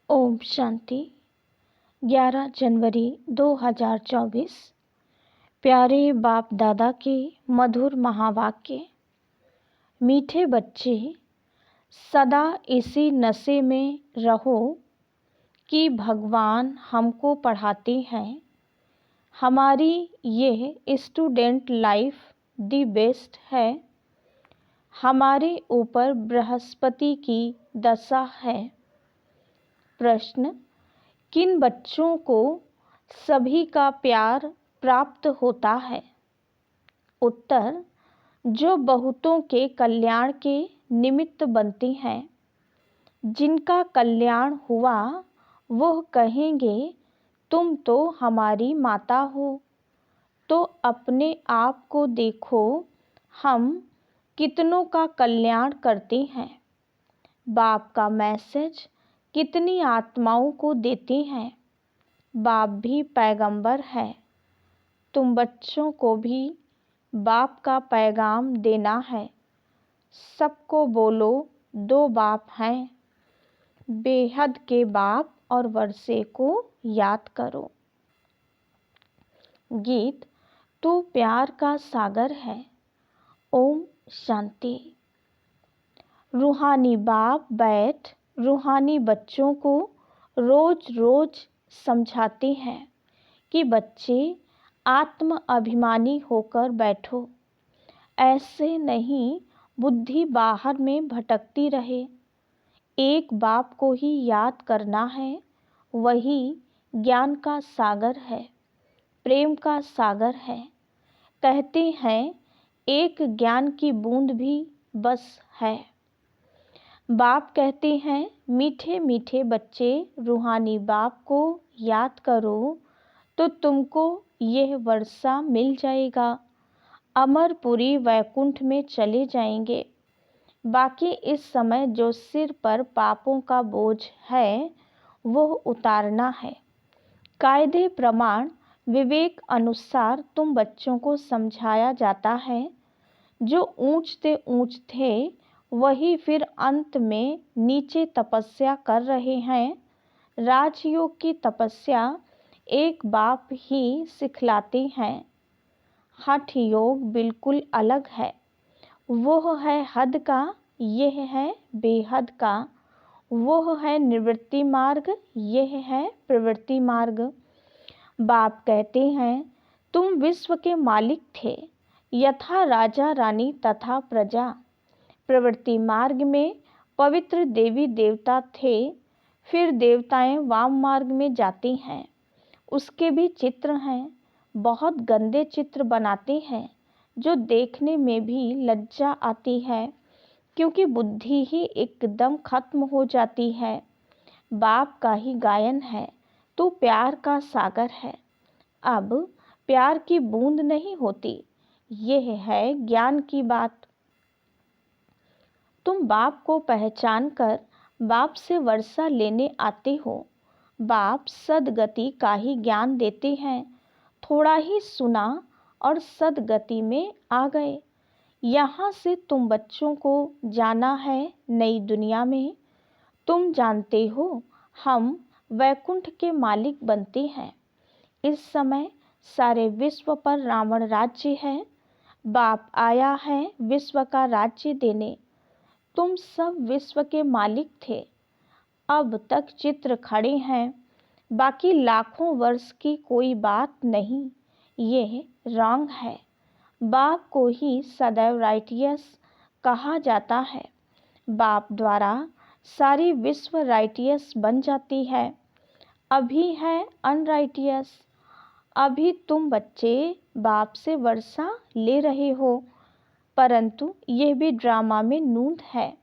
ओम शांति। 11 जनवरी 2024। प्यारे बाप दादा के मधुर महावाक्य। मीठे बच्चे, सदा इसी नशे में रहो कि भगवान हमको पढ़ाते हैं। हमारी यह स्टूडेंट लाइफ दी बेस्ट है। हमारे ऊपर बृहस्पति की दशा है। प्रश्न: किन बच्चों को सभी का प्यार प्राप्त होता है? उत्तर: जो बहुतों के कल्याण के निमित्त बनती हैं। जिनका कल्याण हुआ वह कहेंगे, तुम तो हमारी माता हो। तो अपने आप को देखो, हम कितनों का कल्याण करते हैं। बाप का मैसेज कितनी आत्माओं को देते हैं। बाप भी पैगंबर है। तुम बच्चों को भी बाप का पैगाम देना है। सबको बोलो, दो बाप हैं। बेहद के बाप और वर्षे को याद करो। गीत: तू प्यार का सागर है। ओम शांति। रूहानी बाप बैठ रूहानी बच्चों को रोज रोज समझाते हैं कि बच्चे आत्म अभिमानी होकर बैठो। ऐसे नहीं बुद्धि बाहर में भटकती रहे। एक बाप को ही याद करना है। वही ज्ञान का सागर है, प्रेम का सागर है। कहते हैं एक ज्ञान की बूंद भी बस है। बाप कहते हैं, मीठे मीठे बच्चे, रूहानी बाप को याद करो तो तुमको यह वर्षा मिल जाएगा। अमरपुरी वैकुंठ में चले जाएंगे। बाकी इस समय जो सिर पर पापों का बोझ है वह उतारना है। कायदे प्रमाण विवेक अनुसार तुम बच्चों को समझाया जाता है। जो ऊंचते ऊंच थे वही फिर अंत में नीचे तपस्या कर रहे हैं। राजयोग की तपस्या एक बाप ही सिखलाते हैं। हठ योग बिल्कुल अलग है। वह है हद का, यह है बेहद का। वह है निवृत्ति मार्ग, यह है प्रवृत्ति मार्ग। बाप कहते हैं, तुम विश्व के मालिक थे, यथा राजा रानी तथा प्रजा। प्रवृत्ति मार्ग में पवित्र देवी देवता थे। फिर देवताएं वाम मार्ग में जाती हैं। उसके भी चित्र हैं। बहुत गंदे चित्र बनाते हैं जो देखने में भी लज्जा आती है, क्योंकि बुद्धि ही एकदम खत्म हो जाती है। बाप का ही गायन है, तू प्यार का सागर है। अब प्यार की बूंद नहीं होती। यह है ज्ञान की बात। तुम बाप को पहचान कर बाप से वर्षा लेने आते हो। बाप सदगति का ही ज्ञान देते हैं। थोड़ा ही सुना और सदगति में आ गए। यहाँ से तुम बच्चों को जाना है नई दुनिया में। तुम जानते हो हम वैकुंठ के मालिक बनते हैं। इस समय सारे विश्व पर रावण राज्य है। बाप आया है विश्व का राज्य देने। तुम सब विश्व के मालिक थे। अब तक चित्र खड़े हैं। बाकी लाखों वर्ष की कोई बात नहीं। ये रॉन्ग है। बाप को ही सदैव राइटियस कहा जाता है। बाप द्वारा सारी विश्व राइटियस बन जाती है। अभी है अनराइटियस। अभी तुम बच्चे बाप से वर्षा ले रहे हो, परंतु यह भी ड्रामा में नूंद है।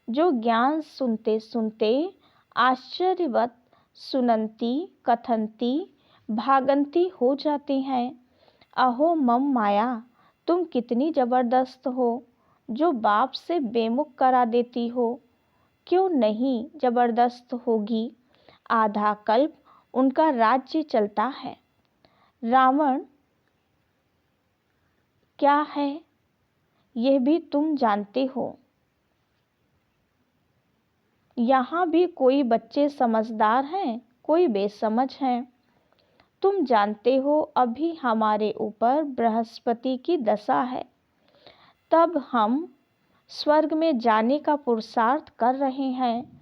जो ज्ञान सुनते सुनते आश्चर्यवत सुनंती कथनती भागंती हो जाती हैं। अहो मम माया, तुम कितनी जबरदस्त हो जो बाप से बेमुख करा देती हो। क्यों नहीं जबरदस्त होगी। आधा कल्प उनका राज्य चलता है। रावण क्या है यह भी तुम जानते हो। यहाँ भी कोई बच्चे समझदार हैं, कोई बेसमझ हैं। तुम जानते हो अभी हमारे ऊपर बृहस्पति की दशा है, तब हम स्वर्ग में जाने का पुरुषार्थ कर रहे हैं।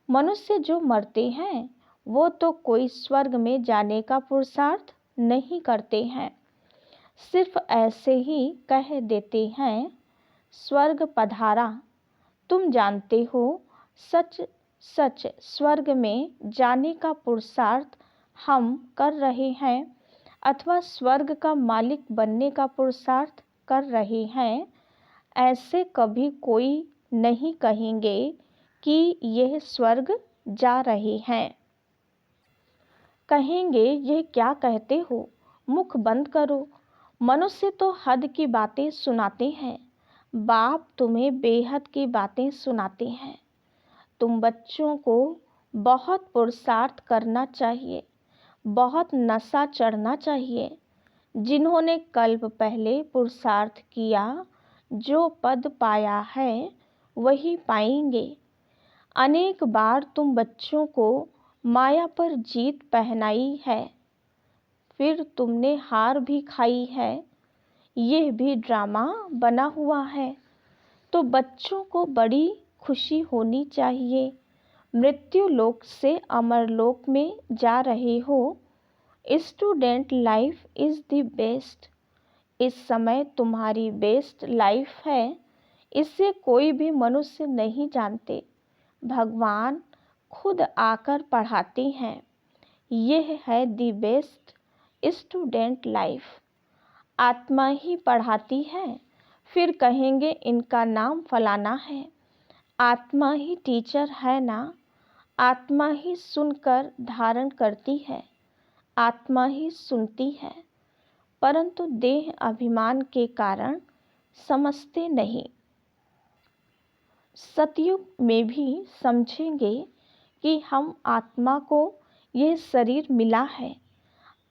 मनुष्य जो मरते हैं वो तो कोई स्वर्ग में जाने का पुरुषार्थ नहीं करते हैं, सिर्फ ऐसे ही कह देते हैं स्वर्ग पधारा। तुम जानते हो सच सच स्वर्ग में जाने का पुरुषार्थ हम कर रहे हैं अथवा स्वर्ग का मालिक बनने का पुरुषार्थ कर रहे हैं। ऐसे कभी कोई नहीं कहेंगे कि यह स्वर्ग जा रहे हैं। कहेंगे यह क्या कहते हो, मुख बंद करो। मनुष्य तो हद की बातें सुनाते हैं, बाप तुम्हें बेहद की बातें सुनाते हैं। तुम बच्चों को बहुत पुरुषार्थ करना चाहिए, बहुत नशा चढ़ना चाहिए। जिन्होंने कल्प पहले पुरुषार्थ किया, जो पद पाया है वही पाएंगे। अनेक बार तुम बच्चों को माया पर जीत पहनाई है, फिर तुमने हार भी खाई है। यह भी ड्रामा बना हुआ है। तो बच्चों को बड़ी खुशी होनी चाहिए। मृत्यु लोक से अमर लोक में जा रहे हो। Student life is the best. इस समय तुम्हारी बेस्ट लाइफ है, इससे कोई भी मनुष्य नहीं जानते। भगवान खुद आकर पढ़ाते हैं। यह है द बेस्ट स्टूडेंट लाइफ। आत्मा ही पढ़ाती है, फिर कहेंगे इनका नाम फलाना है। आत्मा ही टीचर है ना। आत्मा ही सुनकर धारण करती है, आत्मा ही सुनती है, परंतु देह अभिमान के कारण समझते नहीं। सतयुग में भी समझेंगे कि हम आत्मा को यह शरीर मिला है,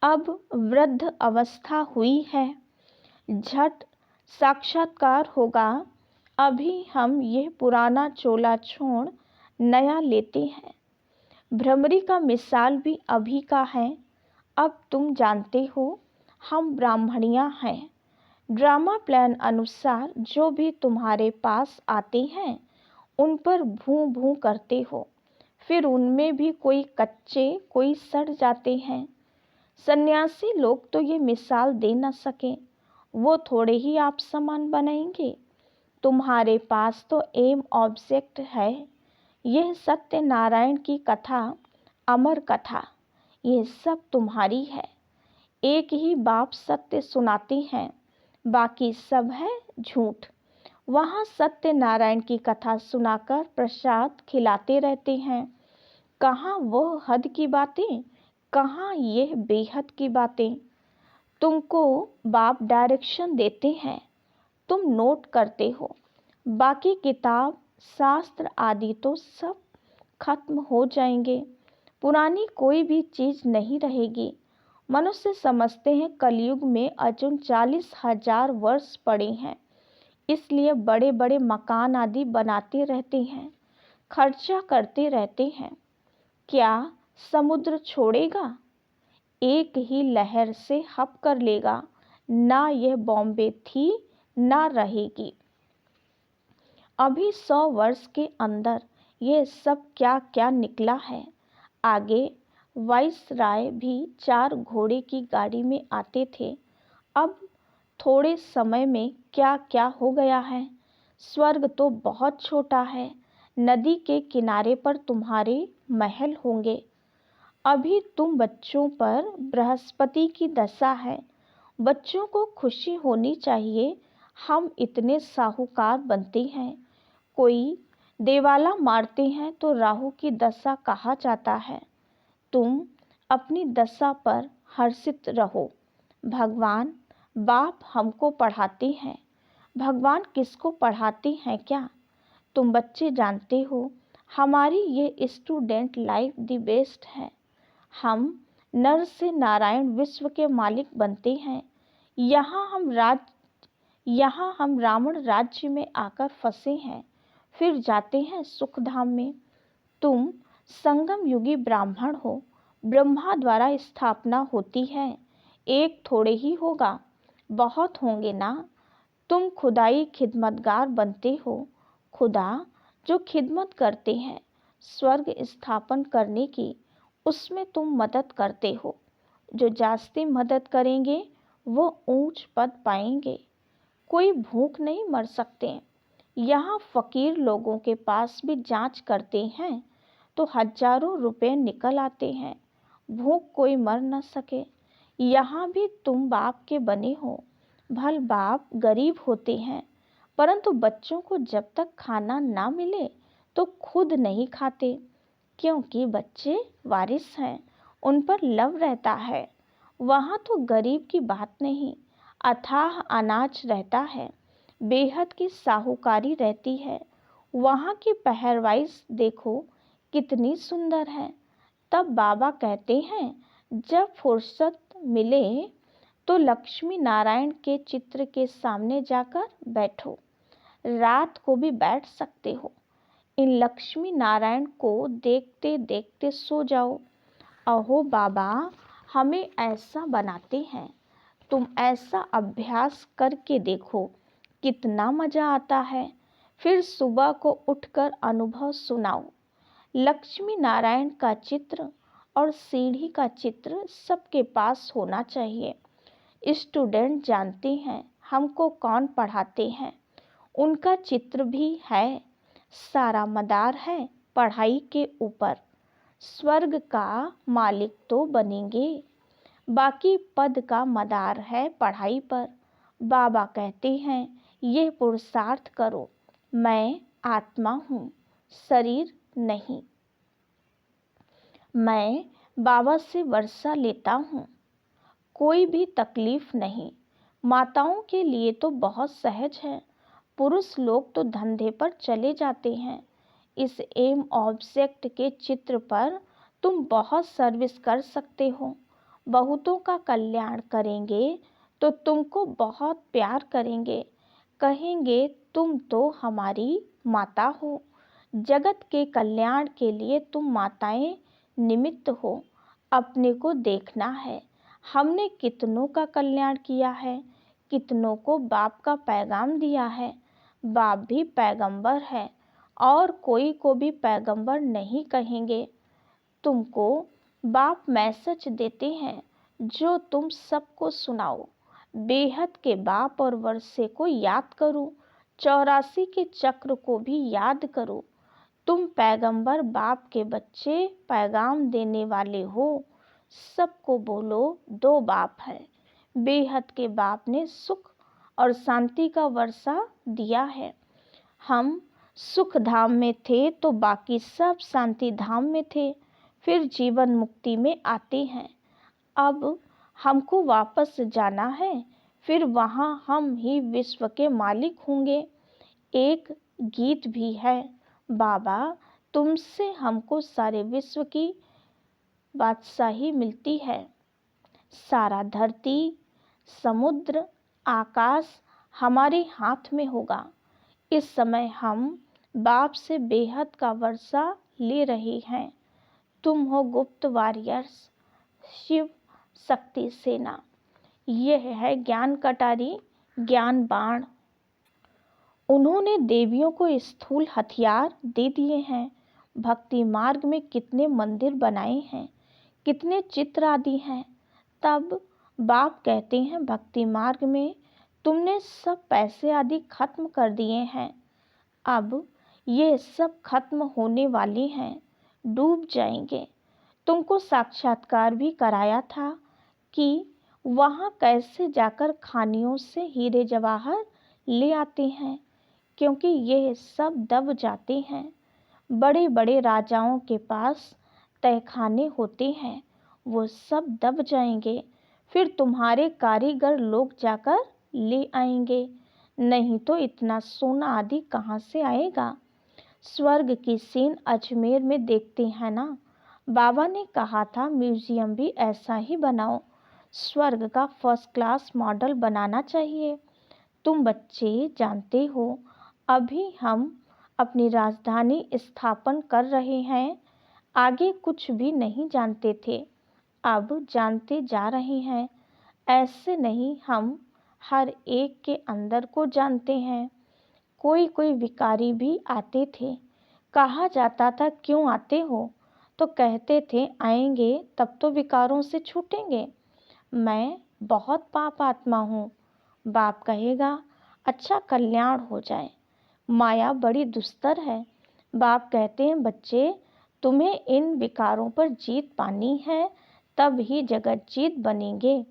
अब वृद्ध अवस्था हुई है, झट साक्षात्कार होगा। अभी हम यह पुराना चोला छोड़ नया लेते हैं। भ्रमरी का मिसाल भी अभी का है। अब तुम जानते हो हम ब्राह्मणियाँ हैं। ड्रामा प्लान अनुसार जो भी तुम्हारे पास आते हैं उन पर भूं भूं करते हो, फिर उनमें भी कोई कच्चे कोई सड़ जाते हैं। सन्यासी लोग तो ये मिसाल दे न सके, वो थोड़े ही आप समान बनाएंगे। तुम्हारे पास तो एम ऑब्जेक्ट है। यह सत्यनारायण की कथा, अमर कथा, यह सब तुम्हारी है। एक ही बाप सत्य सुनाते हैं, बाकी सब है झूठ। वहाँ सत्यनारायण की कथा सुनाकर प्रसाद खिलाते रहते हैं। कहाँ वो हद की बातें, कहाँ यह बेहद की बातें। तुमको बाप डायरेक्शन देते हैं, तुम नोट करते हो। बाकी किताब शास्त्र आदि तो सब खत्म हो जाएंगे, पुरानी कोई भी चीज़ नहीं रहेगी। मनुष्य समझते हैं कलयुग में अजून 40,000 वर्ष पड़े हैं, इसलिए बड़े बड़े मकान आदि बनाते रहते हैं, खर्चा करते रहते हैं। क्या समुद्र छोड़ेगा? एक ही लहर से हप कर लेगा। ना यह बॉम्बे थी ना रहेगी। अभी 100 वर्ष के अंदर ये सब क्या क्या निकला है। आगे वाइसराय भी 4 घोड़े की गाड़ी में आते थे, अब थोड़े समय में क्या क्या हो गया है। स्वर्ग तो बहुत छोटा है। नदी के किनारे पर तुम्हारे महल होंगे। अभी तुम बच्चों पर बृहस्पति की दशा है। बच्चों को खुशी होनी चाहिए, हम इतने साहूकार बनते हैं। कोई देवाला मारते हैं तो राहु की दशा कहा जाता है। तुम अपनी दशा पर हर्षित रहो। भगवान बाप हमको पढ़ाते हैं। भगवान किसको पढ़ाते हैं क्या? तुम बच्चे जानते हो हमारी ये स्टूडेंट लाइफ द बेस्ट है। हम नर से नारायण विश्व के मालिक बनते हैं। यहाँ हम रावण राज्य में आकर फंसे हैं, फिर जाते हैं सुखधाम में। तुम संगम युगी ब्राह्मण हो। ब्रह्मा द्वारा स्थापना होती है, एक थोड़े ही होगा, बहुत होंगे ना। तुम खुदाई खिदमतगार बनते हो। खुदा जो खिदमत करते हैं स्वर्ग स्थापन करने की, उसमें तुम मदद करते हो। जो जास्ती मदद करेंगे वो ऊंच पद पाएंगे। कोई भूख नहीं मर सकते। यहाँ फकीर लोगों के पास भी जांच करते हैं तो हजारों रुपए निकल आते हैं। भूख कोई मर न सके। यहाँ भी तुम बाप के बने हो। भल बाप गरीब होते हैं, परंतु बच्चों को जब तक खाना ना मिले तो खुद नहीं खाते, क्योंकि बच्चे वारिस हैं, उन पर लव रहता है। वहाँ तो गरीब की बात नहीं, अथाह अनाज रहता है, बेहद की साहूकारी रहती है। वहाँ की पहरवाइश देखो कितनी सुंदर है। तब बाबा कहते हैं, जब फुर्सत मिले तो लक्ष्मी नारायण के चित्र के सामने जाकर बैठो। रात को भी बैठ सकते हो। इन लक्ष्मी नारायण को देखते देखते सो जाओ। अहो बाबा हमें ऐसा बनाते हैं। तुम ऐसा अभ्यास करके देखो, कितना मजा आता है। फिर सुबह को उठकर अनुभव सुनाओ। लक्ष्मी नारायण का चित्र और सीढ़ी का चित्र सबके पास होना चाहिए। स्टूडेंट जानते हैं हमको कौन पढ़ाते हैं, उनका चित्र भी है। सारा मदार है पढ़ाई के ऊपर। स्वर्ग का मालिक तो बनेंगे, बाकी पद का मदार है पढ़ाई पर। बाबा कहते हैं, ये पुरुषार्थ करो। मैं आत्मा हूँ, शरीर नहीं। मैं बाबा से वर्षा लेता हूँ, कोई भी तकलीफ नहीं। माताओं के लिए तो बहुत सहज है। पुरुष लोग तो धंधे पर चले जाते हैं। इस एम ऑब्जेक्ट के चित्र पर तुम बहुत सर्विस कर सकते हो। बहुतों का कल्याण करेंगे तो तुमको बहुत प्यार करेंगे। कहेंगे तुम तो हमारी माता हो। जगत के कल्याण के लिए तुम माताएं निमित्त हो। अपने को देखना है, हमने कितनों का कल्याण किया है, कितनों को बाप का पैगाम दिया है। बाप भी पैगंबर है और कोई को भी पैगंबर नहीं कहेंगे। तुमको बाप मैसेज देते हैं जो तुम सबको सुनाओ। बेहद के बाप और वर्षे को याद करो, 84 के चक्र को भी याद करो। तुम पैगंबर बाप के बच्चे, पैगाम देने वाले हो। सबको बोलो, दो बाप है। बेहद के बाप ने सुख और शांति का वर्षा दिया है। हम सुख धाम में थे तो बाकी सब शांति धाम में थे, फिर जीवन मुक्ति में आते हैं। अब हमको वापस जाना है, फिर वहाँ हम ही विश्व के मालिक होंगे। एक गीत भी है, बाबा तुमसे हमको सारे विश्व की बादशाही मिलती है। सारा धरती, समुद्र, आकाश हमारे हाथ में होगा। इस समय हम बाप से बेहद का वर्षा ले रहे हैं। तुम हो गुप्त वॉरियर्स, शिव शक्ति सेना। यह है ज्ञान कटारी, ज्ञान बाण। उन्होंने देवियों को स्थूल हथियार दे दिए हैं। भक्ति मार्ग में कितने मंदिर बनाए हैं, कितने चित्र आदि हैं। तब बाप कहते हैं, भक्ति मार्ग में तुमने सब पैसे आदि खत्म कर दिए हैं। अब ये सब खत्म होने वाले हैं, डूब जाएंगे। तुमको साक्षात्कार भी कराया था कि वहाँ कैसे जाकर खानियों से हीरे जवाहर ले आते हैं, क्योंकि ये सब दब जाते हैं। बड़े बड़े राजाओं के पास तहखाने होते हैं, वो सब दब जाएंगे। फिर तुम्हारे कारीगर लोग जाकर ले आएंगे, नहीं तो इतना सोना आदि कहाँ से आएगा। स्वर्ग की सीन अजमेर में देखते हैं ना। बाबा ने कहा था म्यूजियम भी ऐसा ही बनाओ, स्वर्ग का फर्स्ट क्लास मॉडल बनाना चाहिए। तुम बच्चे जानते हो, अभी हम अपनी राजधानी स्थापन कर रहे हैं। आगे कुछ भी नहीं जानते थे, अब जानते जा रहे हैं। ऐसे नहीं, हम हर एक के अंदर को जानते हैं। कोई कोई विकारी भी आते थे। कहा जाता था, क्यों आते हो? तो कहते थे, आएंगे तब तो विकारों से छूटेंगे। मैं बहुत पाप आत्मा हूँ। बाप कहेगा, अच्छा कल्याण हो जाए। माया बड़ी दुस्तर है। बाप कहते हैं, बच्चे तुम्हें इन विकारों पर जीत पानी है, तब ही जगत जीत बनेंगे।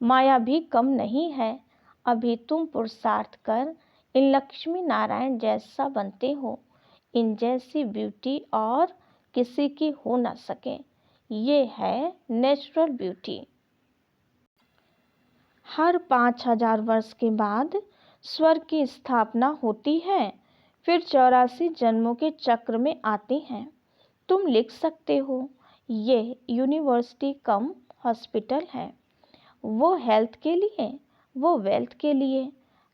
माया भी कम नहीं है। अभी तुम पुरुषार्थ कर इन लक्ष्मी नारायण जैसा बनते हो। इन जैसी ब्यूटी और किसी की हो ना सके। ये है नेचुरल ब्यूटी। हर 5000 वर्ष के बाद स्वर्ग की स्थापना होती है, फिर 84 जन्मों के चक्र में आते हैं। तुम लिख सकते हो, ये यूनिवर्सिटी कम हॉस्पिटल है। वो हेल्थ के लिए, वो वेल्थ के लिए।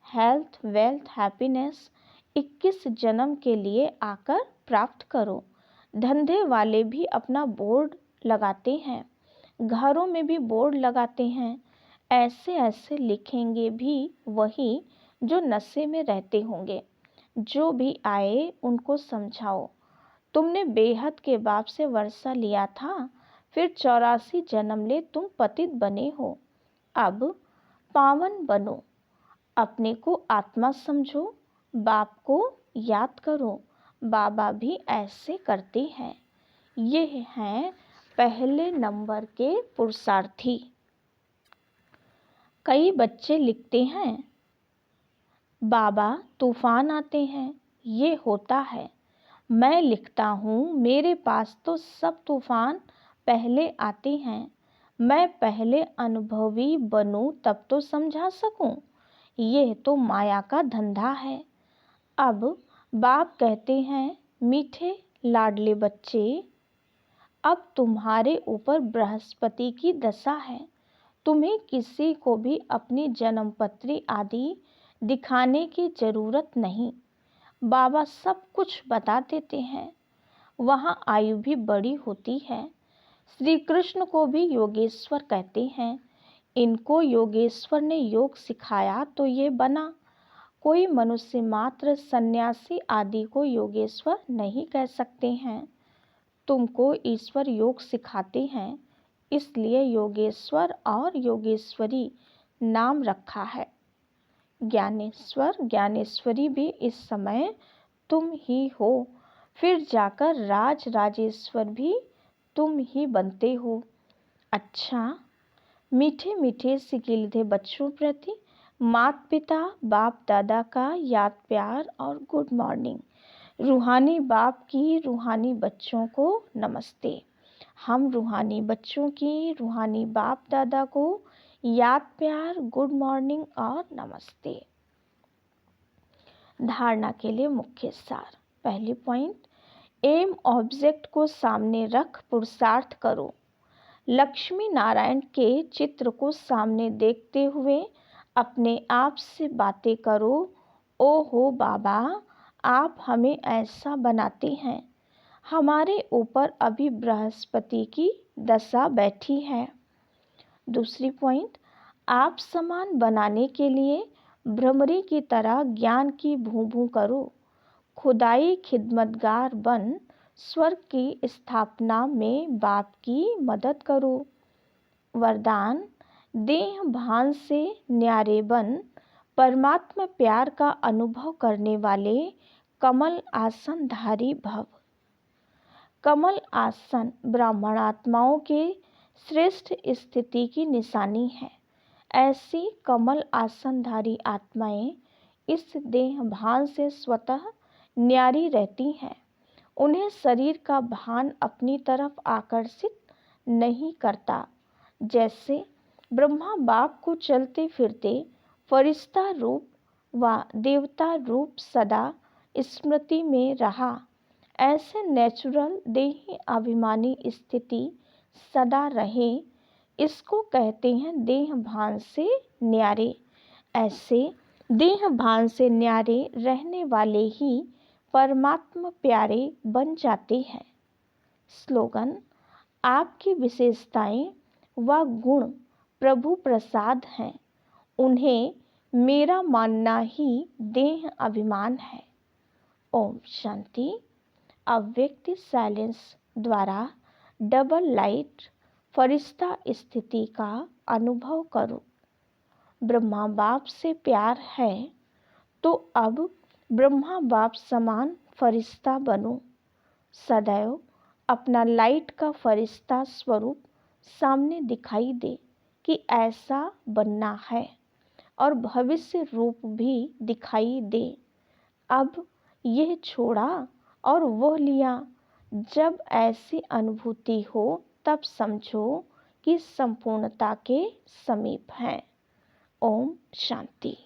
हेल्थ, वेल्थ, हैप्पीनेस 21 जन्म के लिए आकर प्राप्त करो। धंधे वाले भी अपना बोर्ड लगाते हैं, घरों में भी बोर्ड लगाते हैं। ऐसे ऐसे लिखेंगे भी वही जो नशे में रहते होंगे। जो भी आए उनको समझाओ, तुमने बेहद के बाप से वर्षा लिया था, फिर 84 जन्म ले तुम पतित बने हो। अब पावन बनो, अपने को आत्मा समझो, बाप को याद करो। बाबा भी ऐसे करते हैं। ये हैं पहले नंबर के पुरुषार्थी। कई बच्चे लिखते हैं, बाबा तूफान आते हैं, ये होता है। मैं लिखता हूँ, मेरे पास तो सब तूफान पहले आते हैं। मैं पहले अनुभवी बनूं तब तो समझा सकूं। ये तो माया का धंधा है। अब बाप कहते हैं, मीठे लाडले बच्चे, अब तुम्हारे ऊपर बृहस्पति की दशा है। तुम्हें किसी को भी अपनी जन्मपत्री आदि दिखाने की जरूरत नहीं। बाबा सब कुछ बता देते हैं। वहाँ आयु भी बड़ी होती है। श्री कृष्ण को भी योगेश्वर कहते हैं। इनको योगेश्वर ने योग सिखाया तो ये बना। कोई मनुष्य मात्र सन्यासी आदि को योगेश्वर नहीं कह सकते हैं। तुमको ईश्वर योग सिखाते हैं, इसलिए योगेश्वर और योगेश्वरी नाम रखा है। ज्ञानेश्वर ज्ञानेश्वरी भी इस समय तुम ही हो। फिर जाकर राज राजेश्वर भी तुम ही बनते हो। अच्छा, मीठे मीठे सिकिलधे बच्चों प्रति माता पिता बाप दादा का याद प्यार और गुड मॉर्निंग। रूहानी बाप की रूहानी बच्चों को नमस्ते। हम रूहानी बच्चों की रूहानी बाप दादा को याद प्यार, गुड मॉर्निंग और नमस्ते। धारणा के लिए मुख्य सार। पहली पॉइंट, एम ऑब्जेक्ट को सामने रख पुरुषार्थ करो। लक्ष्मी नारायण के चित्र को सामने देखते हुए अपने आप से बातें करो। ओहो बाबा, आप हमें ऐसा बनाते हैं। हमारे ऊपर अभी बृहस्पति की दशा बैठी है। दूसरी पॉइंट, आप समान बनाने के लिए भ्रमरी की तरह ज्ञान की भूं भूं करो। खुदाई खिदमतगार बन स्वर्ग की स्थापना में बाप की मदद करो। वरदान, देह भान से न्यारे बन परमात्मा प्यार का अनुभव करने वाले कमल आसन धारी भव। कमल आसन ब्राह्मण आत्माओं के श्रेष्ठ स्थिति की निशानी है। ऐसी कमल आसनधारी आत्माएं इस देह भान से स्वतः न्यारी रहती हैं। उन्हें शरीर का भान अपनी तरफ आकर्षित नहीं करता। जैसे ब्रह्मा बाप को चलते फिरते फरिश्ता रूप व देवता रूप सदा स्मृति में रहा, ऐसे नेचुरल देही अभिमानी स्थिति सदा रहे। इसको कहते हैं देह भान से न्यारे। ऐसे देह भान से न्यारे रहने वाले ही परमात्मा प्यारे बन जाते हैं। स्लोगन: आपकी विशेषताएं व गुण प्रभु प्रसाद हैं, उन्हें मेरा मानना ही देह अभिमान है। ओम शांति। अव्यक्त साइलेंस द्वारा डबल लाइट फरिश्ता स्थिति का अनुभव करो। ब्रह्मा बाप से प्यार है तो अब ब्रह्मा बाप समान फरिश्ता बनो। सदैव अपना लाइट का फरिश्ता स्वरूप सामने दिखाई दे कि ऐसा बनना है, और भविष्य रूप भी दिखाई दे। अब यह छोड़ा और वह लिया। जब ऐसी अनुभूति हो तब समझो कि संपूर्णता के समीप हैं। ओम शांति।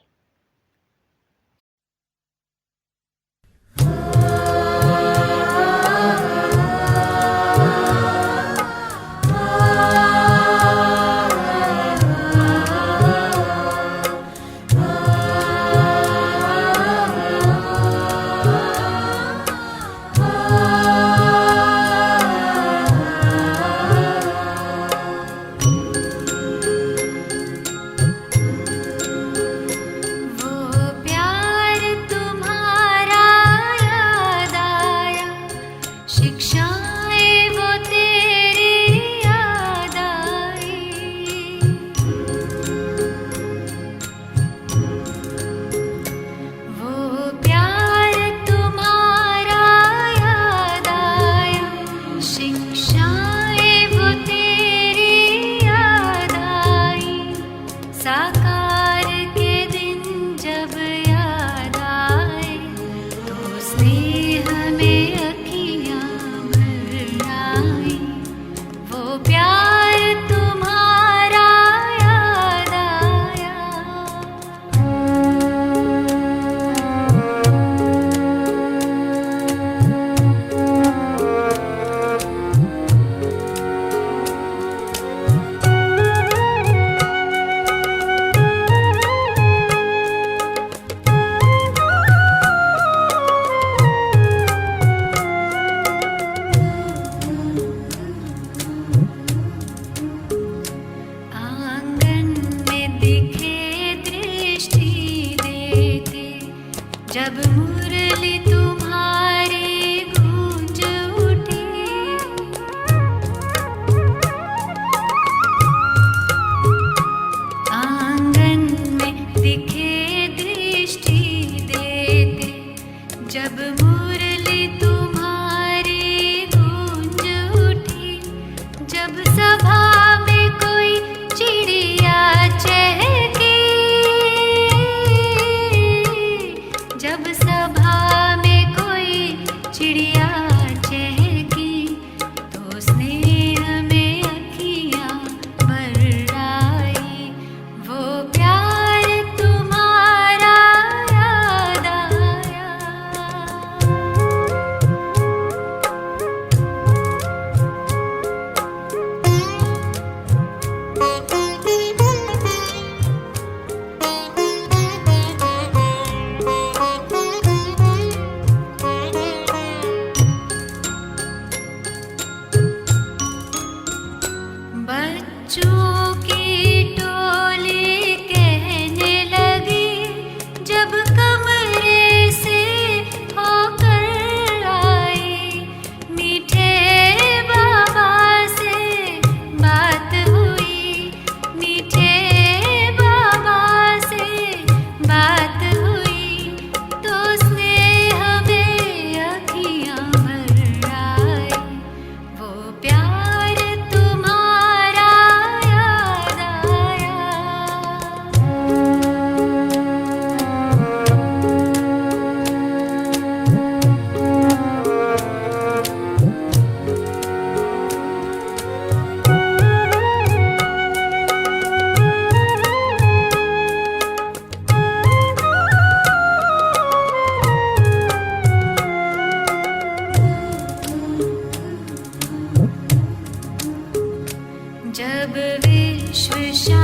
जब विश्व